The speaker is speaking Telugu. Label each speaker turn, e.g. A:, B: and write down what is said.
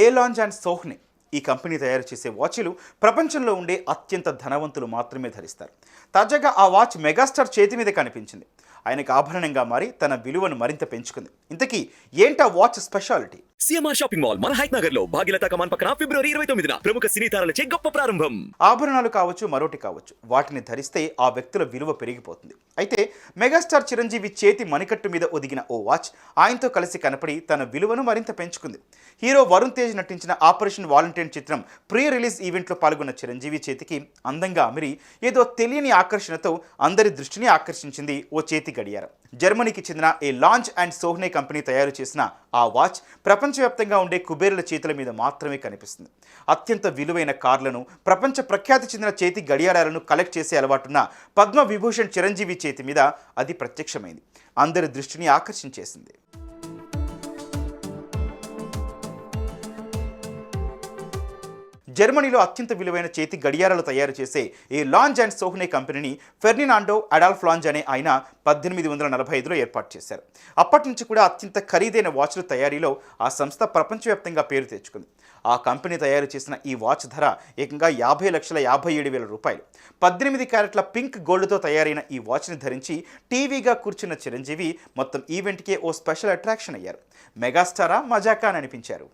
A: ఏలాంజ్ అండ్ సోహ్నే ఈ కంపెనీ తయారు చేసే వాచ్లు ప్రపంచంలో ఉండే అత్యంత ధనవంతులు మాత్రమే ధరిస్తారు. తాజాగా ఆ వాచ్ మెగాస్టార్ చేతి మీద కనిపించింది. ఆయనకు ఆభరణంగా మారి తన విలువను మరింత పెంచుకుంది. ఇంతకీ ఏంటా watch speciality?
B: CMR shopping mall మన హైట్ నగర్ లో భాగ్యలత కమాన్ పక్కన ఫిబ్రవరి 29న ప్రముఖ సినీ తారలచే గొప్ప ప్రారంభం.
A: ఆభరణాలు కావచ్చు, మరోటి కావచ్చు, వాటిని ధరిస్తే ఆ వ్యక్తుల విలువ పెరిగిపోతుంది. అయితే మెగాస్టార్ చిరంజీవి చేతి మణికట్టు మీద ఒదిగిన ఓ వాచ్ ఆయనతో కలిసి కనపడి తన విలువను మరింత పెంచుకుంది. హీరో వరుణ్ తేజ్ నటించిన ఆపరేషన్ వాలంటీర్ చిత్రం ప్రీ రిలీజ్ ఈవెంట్లో పాల్గొన్న చిరంజీవి చేతికి అందంగా అమిరి ఏదో తెలియని ఆకర్షణతో అందరి దృష్టిని ఆకర్షించింది ఓ చేతి గడియారం. జర్మనీకి చెందిన ఏలాంజ్ అండ్ సోహ్నే కంపెనీ తయారు చేసిన ఆ వాచ్ ప్రపంచవ్యాప్తంగా ఉండే కుబేరుల చేతుల మీద మాత్రమే కనిపిస్తుంది. అత్యంత విలువైన కార్లను, ప్రపంచ ప్రఖ్యాతి చెందిన చేతి గడియారాలను కలెక్ట్ చేసే అలవాటున్న పద్మ విభూషణ్ చిరంజీవి చేతి మీద అది ప్రత్యక్షమైంది. అందరి దృష్టిని ఆకర్షించేసింది. జర్మనీలో అత్యంత విలువైన చేతి గడియారాలు తయారు చేసే ఈ లాంజ్ అండ్ సోహ్నే కంపెనీని ఫెర్డినాండో అడాల్ఫ్ లాంజ్ అనే ఆయన 1845లో ఏర్పాటు చేశారు. అప్పటి నుంచి కూడా అత్యంత ఖరీదైన వాచ్ల తయారీలో ఆ సంస్థ ప్రపంచవ్యాప్తంగా పేరు తెచ్చుకుంది. ఆ కంపెనీ తయారు చేసిన ఈ వాచ్ ధర ఏకంగా 50,57,000 రూపాయలు. 18 క్యారెట్ల పింక్ గోల్డ్తో తయారైన ఈ వాచ్ని ధరించి టీవీగా కూర్చున్న చిరంజీవి మొత్తం ఈవెంట్కే ఓ స్పెషల్ అట్రాక్షన్ అయ్యారు. మెగాస్టారా మజాకా అని అనిపించారు.